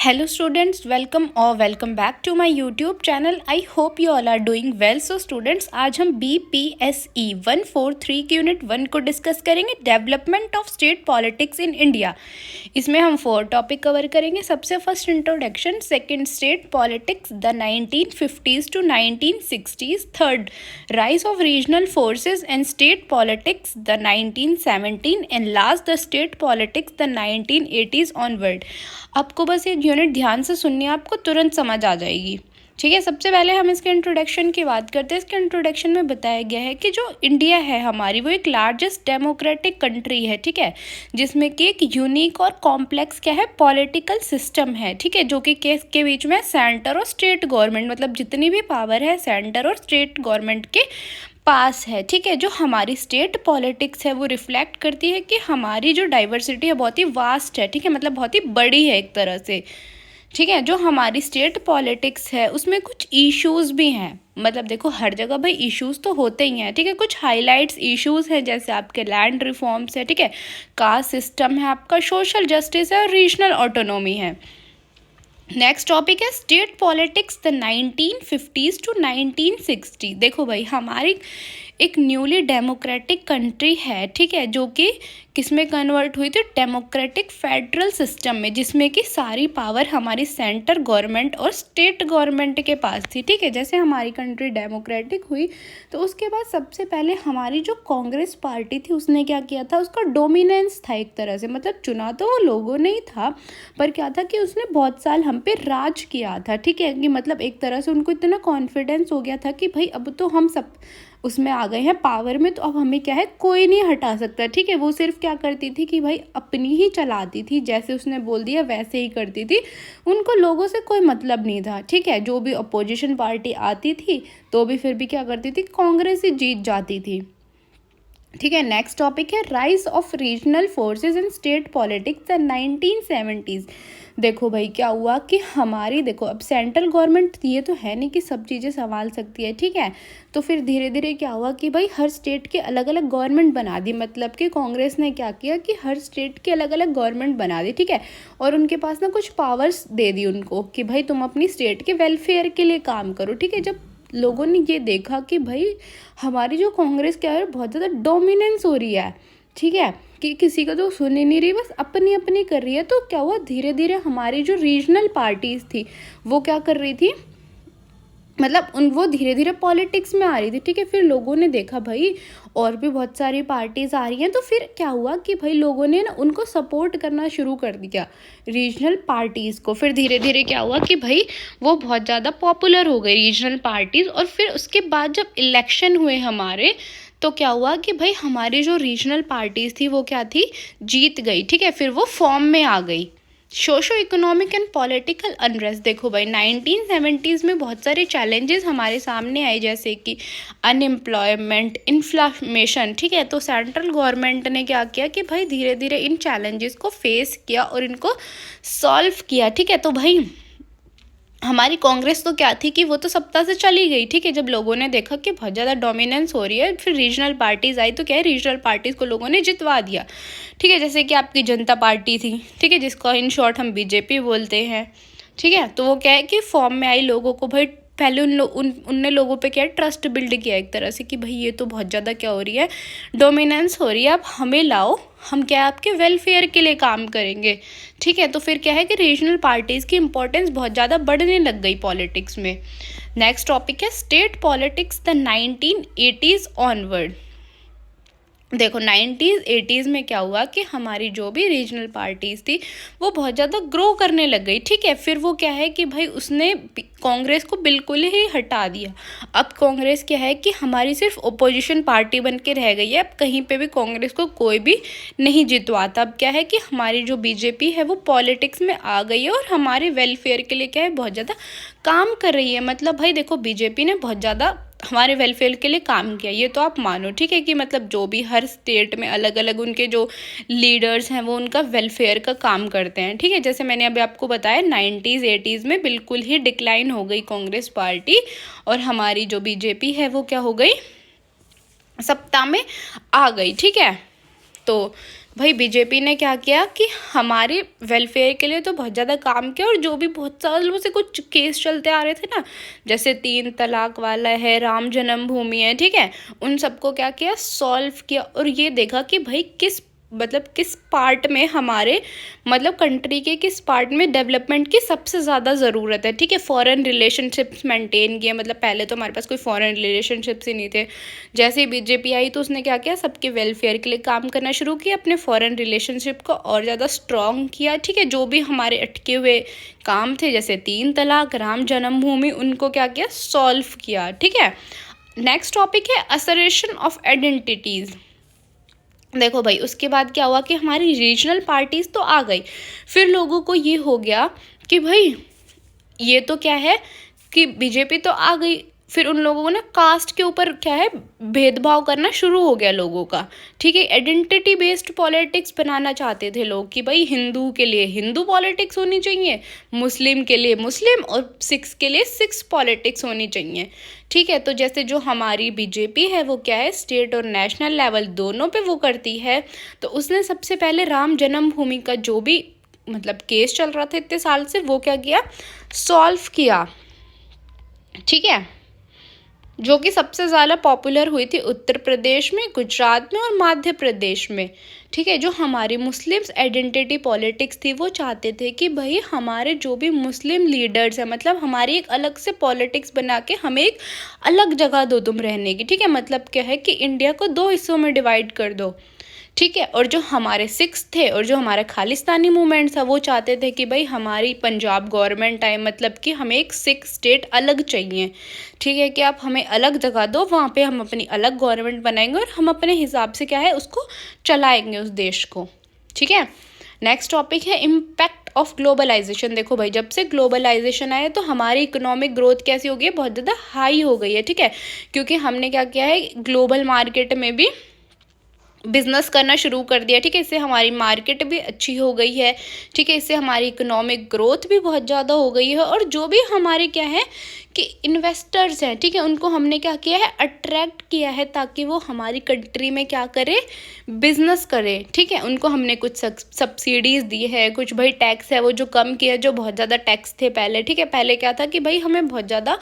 Hello students, welcome or welcome back to my YouTube channel. I hope you all are doing well. So students, आज हम BPSE 143 के unit 1 को discuss करेंगे, development of state politics in India. इसमें हम 4 topic cover करेंगे। सबसे first introduction, second state politics the 1950s to 1960s, third rise of regional forces and state politics the 1917 and last the state politics the 1980s onward. आपको बस एक unit ध्यान से सुननी है, आपको तुरंत समझ आ जाएगी। ठीक है, सबसे पहले हम इसके इंट्रोडक्शन की बात करते हैं। इसके इंट्रोडक्शन में बताया गया है कि जो इंडिया है हमारी, वो एक लार्जेस्ट डेमोक्रेटिक कंट्री है। ठीक है, जिसमें कि एक यूनिक और कॉम्प्लेक्स क्या है, पॉलिटिकल सिस्टम है। ठीक है, जो कि केस के बीच में सेंटर और स्टेट गवर्नमेंट, मतलब जितनी भी पावर है सेंटर और स्टेट गवर्नमेंट के पास है। ठीक है, जो हमारी स्टेट पॉलिटिक्स है वो रिफ्लेक्ट करती है कि हमारी जो डाइवर्सिटी है बहुत ही वास्ट है। ठीक है, मतलब बहुत ही बड़ी है एक तरह से। ठीक है, जो हमारी स्टेट पॉलिटिक्स है उसमें कुछ इश्यूज भी हैं। मतलब देखो, हर जगह भाई इश्यूज तो होते ही हैं। ठीक है, कुछ हाईलाइट्स इश्यूज हैं, जैसे आपके लैंड रिफॉर्म्स है, ठीक है, कास्ट सिस्टम है, आपका सोशल जस्टिस है और रीजनल ऑटोनॉमी है। नेक्स्ट टॉपिक है state politics the 1950s to 1960। देखो भाई, हमारी एक न्यूली डेमोक्रेटिक कंट्री है। ठीक है, जो कि किसमें कन्वर्ट हुई थी, डेमोक्रेटिक फेडरल सिस्टम में, जिसमें कि सारी पावर हमारी सेंटर गवर्नमेंट और स्टेट गवर्नमेंट के पास थी। ठीक है, जैसे हमारी कंट्री डेमोक्रेटिक हुई तो उसके बाद सबसे पहले हमारी जो कांग्रेस पार्टी थी उसने क्या किया था, उसका डोमिनेंस था एक तरह से। मतलब चुना तो वो लोगों ने ही था, पर क्या था कि उसने बहुत साल हम पे राज किया था। ठीक है, कि मतलब एक तरह से उनको इतना कॉन्फिडेंस हो गया था कि भाई अब तो हम सब उसमें आ गए हैं पावर में, तो अब हमें क्या है, कोई नहीं हटा सकता। ठीक है, वो सिर्फ क्या करती थी कि भाई अपनी ही चलाती थी, जैसे उसने बोल दिया वैसे ही करती थी। उनको लोगों से कोई मतलब नहीं था। ठीक है, जो भी अपोजिशन पार्टी आती थी तो भी फिर भी क्या करती थी, कांग्रेस ही जीत जाती थी। ठीक है, नेक्स्ट टॉपिक है rise of regional forces in state politics the 1970s। देखो भाई, क्या हुआ कि हमारी, देखो अब सेंट्रल गवर्नमेंट ये तो है नहीं कि सब चीज़ें संभाल सकती है। ठीक है, तो फिर धीरे धीरे क्या हुआ कि भाई हर स्टेट के अलग अलग गवर्नमेंट बना दी। मतलब कि कांग्रेस ने क्या किया कि हर स्टेट के अलग अलग गवर्नमेंट बना दी। ठीक है, और उनके पास ना कुछ पावर्स दे दी उनको कि भाई तुम अपनी स्टेट के वेलफेयर के लिए काम करो। ठीक है, जब लोगों ने ये देखा कि भाई हमारी जो कांग्रेस क्या है, बहुत ज़्यादा डोमिनेंस हो रही है। ठीक है, कि किसी का तो सुन ही नहीं रही, बस अपनी अपनी कर रही है, तो क्या हुआ, धीरे धीरे हमारी जो रीजनल पार्टीज थी वो क्या कर रही थी, मतलब वो धीरे धीरे पॉलिटिक्स में आ रही थी। ठीक है, फिर लोगों ने देखा भाई और भी बहुत सारी पार्टीज आ रही हैं, तो फिर क्या हुआ कि भाई लोगों ने ना उनको सपोर्ट करना शुरू कर दिया, रीजनल पार्टीज़ को। फिर धीरे धीरे क्या हुआ कि भाई वो बहुत ज़्यादा पॉपुलर हो गई रीजनल पार्टीज़। और फिर उसके बाद जब इलेक्शन हुए हमारे, तो क्या हुआ कि भाई हमारी जो रीजनल पार्टीज़ थी वो क्या थी, जीत गई। ठीक है, फिर वो फॉर्म में आ गई। Socio economic and political unrest, देखो भाई 1970s में बहुत सारे चैलेंजेस हमारे सामने आए, जैसे कि अनएम्प्लॉयमेंट, इन्फ्लेमेशन। ठीक है, तो सेंट्रल गवर्नमेंट ने क्या किया कि भाई धीरे धीरे इन चैलेंजेस को फेस किया और इनको सॉल्व किया। ठीक है, तो भाई हमारी कांग्रेस तो क्या थी कि वो तो सत्ता से चली गई। ठीक है, जब लोगों ने देखा कि बहुत ज़्यादा डोमिनेंस हो रही है, फिर रीजनल पार्टीज़ आई, तो क्या है, रीजनल पार्टीज़ को लोगों ने जितवा दिया। ठीक है, जैसे कि आपकी जनता पार्टी थी, ठीक है, जिसको इन शॉर्ट हम बीजेपी बोलते हैं। ठीक है, तो वो क्या है कि फॉर्म में आई, लोगों को भाई पहले उनने लोगों पे क्या है, ट्रस्ट बिल्ड किया एक तरह से कि भाई ये तो बहुत ज़्यादा क्या हो रही है, डोमिनेंस हो रही है, आप हमें लाओ, हम क्या है आपके वेलफेयर के लिए काम करेंगे। ठीक है, तो फिर क्या है कि रीजनल पार्टीज़ की इंपॉर्टेंस बहुत ज़्यादा बढ़ने लग गई पॉलिटिक्स में। नेक्स्ट टॉपिक है state politics the 1980s onward. देखो 90s 80s में क्या हुआ कि हमारी जो भी रीजनल पार्टीज थी वो बहुत ज़्यादा ग्रो करने लग गई। ठीक है, फिर वो क्या है कि भाई उसने कांग्रेस को बिल्कुल ही हटा दिया। अब कांग्रेस क्या है कि हमारी सिर्फ ओपोजिशन पार्टी बन के रह गई है, अब कहीं पे भी कांग्रेस को कोई भी नहीं जितवाता। अब क्या है कि हमारी जो बीजेपी है वो पॉलिटिक्स में आ गई है और हमारे वेलफेयर के लिए क्या है, बहुत ज़्यादा काम कर रही है। मतलब भाई देखो, बीजेपी ने बहुत ज़्यादा हमारे वेलफेयर के लिए काम किया, ये तो आप मानो। ठीक है, कि मतलब जो भी हर स्टेट में अलग अलग उनके जो लीडर्स हैं वो उनका वेलफेयर का काम करते हैं। ठीक है, जैसे मैंने अभी आपको बताया 90s 80s में बिल्कुल ही डिक्लाइन हो गई कांग्रेस पार्टी और हमारी जो बीजेपी है वो क्या हो गई, सत्ता में आ गई। ठीक है, तो भाई बीजेपी ने क्या किया कि हमारे वेलफेयर के लिए तो बहुत ज़्यादा काम किया, और जो भी बहुत सालों से कुछ केस चलते आ रहे थे ना, जैसे 3 तलाक वाला है, राम जन्मभूमि है, ठीक है, उन सबको क्या किया, सॉल्व किया। और ये देखा कि भाई किस पार्ट में हमारे कंट्री के किस पार्ट में डेवलपमेंट की सबसे ज़्यादा ज़रूरत है, ठीक है। फॉरेन रिलेशनशिप्स मेंटेन किए, पहले तो हमारे पास कोई फॉरेन रिलेशनशिप्स ही नहीं थे। जैसे ही बीजेपी आई तो उसने क्या किया, सबके वेलफेयर के लिए काम करना शुरू किया, अपने फॉरेन रिलेशनशिप को और ज़्यादा स्ट्रॉन्ग किया, ठीक है। जो भी हमारे अटके हुए काम थे, जैसे 3 तलाक, राम जन्मभूमि, उनको क्या किया, सॉल्व किया, ठीक है। नेक्स्ट टॉपिक है असर्शन ऑफ आइडेंटिटीज़। देखो भाई, उसके बाद क्या हुआ कि हमारी रीजनल पार्टीज तो आ गई, फिर लोगों को ये हो गया कि भाई ये तो क्या है कि बीजेपी तो आ गई, फिर उन लोगों ने कास्ट के ऊपर क्या है, भेदभाव करना शुरू हो गया लोगों का, ठीक है। आइडेंटिटी बेस्ड पॉलिटिक्स बनाना चाहते थे लोग कि भाई हिंदू के लिए हिंदू पॉलिटिक्स होनी चाहिए, मुस्लिम के लिए मुस्लिम, और सिक्स के लिए सिक्स पॉलिटिक्स होनी चाहिए, ठीक है। तो जैसे जो हमारी बीजेपी है वो क्या है, स्टेट और नेशनल लेवल दोनों पे वो करती है। तो उसने सबसे पहले राम जन्मभूमि का जो भी केस चल रहा था इतने साल से, वो क्या किया, सॉल्व किया, ठीक है। जो कि सबसे ज़्यादा पॉपुलर हुई थी उत्तर प्रदेश में, गुजरात में और मध्य प्रदेश में, ठीक है। जो हमारी मुस्लिम्स आइडेंटिटी पॉलिटिक्स थी, वो चाहते थे कि भाई हमारे जो भी मुस्लिम लीडर्स हैं, हमारी एक अलग से पॉलिटिक्स बना के हमें एक अलग जगह दो तुम रहने की, ठीक है। क्या है कि इंडिया को 2 हिस्सों में डिवाइड कर दो, ठीक है। और जो हमारे सिक्स थे और जो हमारा खालिस्तानी मूवमेंट था, वो चाहते थे कि भाई हमारी पंजाब गवर्नमेंट आए, कि हमें एक सिक्स स्टेट अलग चाहिए, ठीक है, कि आप हमें अलग जगह दो, वहाँ पे हम अपनी अलग गवर्नमेंट बनाएंगे और हम अपने हिसाब से क्या है उसको चलाएंगे उस देश को, ठीक है। नेक्स्ट टॉपिक है इम्पैक्ट ऑफ ग्लोबलाइजेशन। देखो भाई, जब से ग्लोबलाइजेशन आया तो हमारी इकोनॉमिक ग्रोथ कैसी हो गई है, बहुत ज़्यादा हाई हो गई है, ठीक है। क्योंकि हमने क्या किया है, ग्लोबल मार्केट में भी बिजनेस करना शुरू कर दिया, ठीक है। इससे हमारी मार्केट भी अच्छी हो गई है, ठीक है। इससे हमारी इकोनॉमिक ग्रोथ भी बहुत ज़्यादा हो गई है, और जो भी हमारे क्या है कि इन्वेस्टर्स हैं, ठीक है, उनको हमने क्या किया है, अट्रैक्ट किया है, ताकि वो हमारी कंट्री में क्या करे, बिजनेस करे, ठीक है। उनको हमने कुछ सब्सिडीज़ दी है, कुछ भाई टैक्स है वो जो कम किया, जो बहुत ज़्यादा टैक्स थे पहले, ठीक है। पहले क्या था कि भाई हमें बहुत ज़्यादा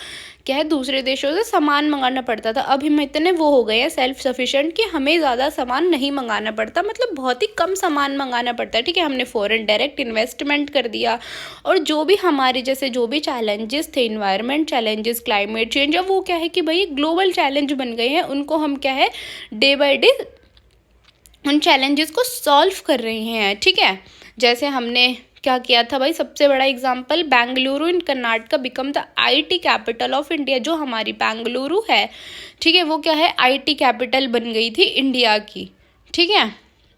क्या है दूसरे देशों से सामान मंगाना पड़ता था, अब हम इतने वो हो गए हैं सेल्फ सफिशिएंट कि हमें ज़्यादा सामान नहीं मंगाना पड़ता, बहुत ही कम सामान मंगाना पड़ता है, ठीक है। हमने फॉरेन डायरेक्ट इन्वेस्टमेंट कर दिया, और जो भी हमारे जैसे जो भी चैलेंजेस थे, इन्वायरमेंट चैलेंजेस, क्लाइमेट चेंज, अब वो क्या है कि भाई ग्लोबल चैलेंज बन गए हैं, उनको हम क्या है डे बाय डे उन चैलेंजेस को सॉल्व कर रहे हैं, ठीक है। जैसे हमने क्या किया था भाई, सबसे बड़ा example, Bengaluru in Karnataka become the IT capital of India. जो हमारी बेंगलुरु है, ठीक है, वो क्या है, आईटी कैपिटल बन गई थी इंडिया की, ठीक है।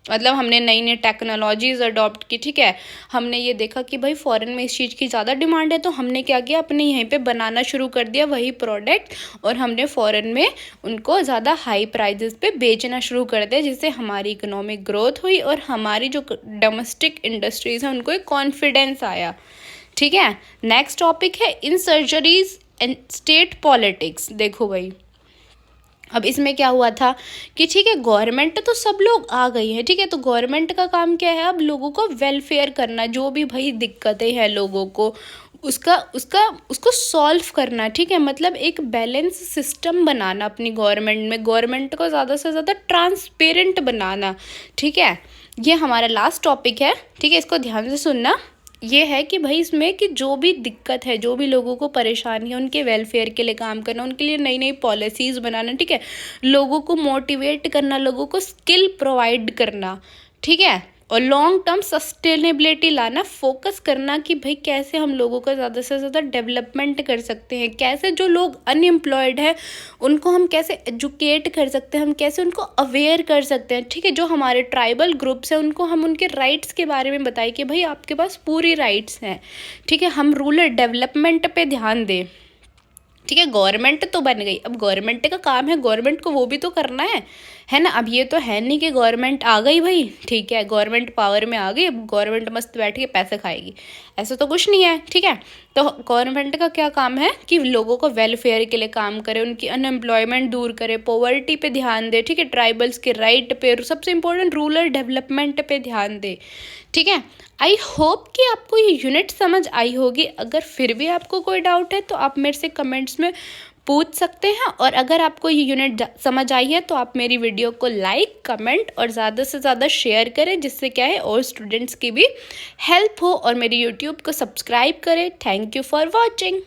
हमने नई नई टेक्नोलॉजीज अडॉप्ट की, ठीक है। हमने ये देखा कि भाई फॉरेन में इस चीज़ की ज़्यादा डिमांड है, तो हमने क्या किया, अपने यहीं पे बनाना शुरू कर दिया वही प्रोडक्ट, और हमने फॉरेन में उनको ज़्यादा हाई प्राइजेस पे बेचना शुरू कर दिया, जिससे हमारी इकोनॉमिक ग्रोथ हुई और हमारी जो डोमेस्टिक इंडस्ट्रीज़ हैं उनको एक कॉन्फिडेंस आया, ठीक है। नेक्स्ट टॉपिक है इंसर्जरीज एंड स्टेट पॉलिटिक्स। देखो भाई, अब इसमें क्या हुआ था कि ठीक है, गवर्नमेंट तो सब लोग आ गई है, ठीक है। तो गवर्नमेंट का काम क्या है, अब लोगों को वेलफेयर करना, जो भी भाई दिक्कतें हैं लोगों को उसको सॉल्व करना, ठीक है। एक बैलेंस सिस्टम बनाना अपनी गवर्नमेंट में, गवर्नमेंट को ज़्यादा से ज़्यादा ट्रांसपेरेंट बनाना, ठीक है। ये हमारा लास्ट टॉपिक है, ठीक है, इसको ध्यान से सुनना। ये है कि भाई इसमें कि जो भी दिक्कत है, जो भी लोगों को परेशानी है, उनके वेलफेयर के लिए काम करना, उनके लिए नई नई पॉलिसीज़ बनाना, ठीक है। लोगों को मोटिवेट करना, लोगों को स्किल प्रोवाइड करना, ठीक है। और लॉन्ग टर्म सस्टेनेबिलिटी लाना, फोकस करना कि भाई कैसे हम लोगों का ज़्यादा से ज़्यादा डेवलपमेंट कर सकते हैं, कैसे जो लोग अनएम्प्लॉयड हैं उनको हम कैसे एजुकेट कर सकते हैं, हम कैसे उनको अवेयर कर सकते हैं, ठीक है। जो हमारे ट्राइबल ग्रुप्स हैं उनको हम उनके राइट्स के बारे में बताएं कि भाई आपके पास पूरी राइट्स हैं, ठीक है। हम रूरल डेवलपमेंट पे ध्यान दें, ठीक है। गवर्नमेंट तो बन गई, अब गवर्नमेंट का काम है, गवर्नमेंट को वो भी तो करना है है ना। अब ये तो है नहीं कि गवर्नमेंट आ गई भाई, ठीक है, गवर्नमेंट पावर में आ गई, अब गवर्नमेंट मस्त बैठ के पैसे खाएगी, ऐसा तो कुछ नहीं है, ठीक है। तो गवर्नमेंट का क्या काम है कि लोगों को वेलफेयर के लिए काम करे, उनकी अनएम्प्लॉयमेंट दूर करे, पॉवर्टी पे ध्यान दे, ठीक है, ट्राइबल्स के राइट पे, सबसे इंपॉर्टेंट रूरल डेवलपमेंट पे ध्यान दे, ठीक है। आई होप कि आपको ये यूनिट समझ आई होगी। अगर फिर भी आपको कोई डाउट है तो आप मेरे से कमेंट्स में पूछ सकते हैं, और अगर आपको ये यूनिट समझ आई है तो आप मेरी वीडियो को लाइक, कमेंट और ज़्यादा से ज़्यादा शेयर करें, जिससे क्या है और स्टूडेंट्स की भी हेल्प हो, और मेरी यूट्यूब को सब्सक्राइब करें। Thank you for watching.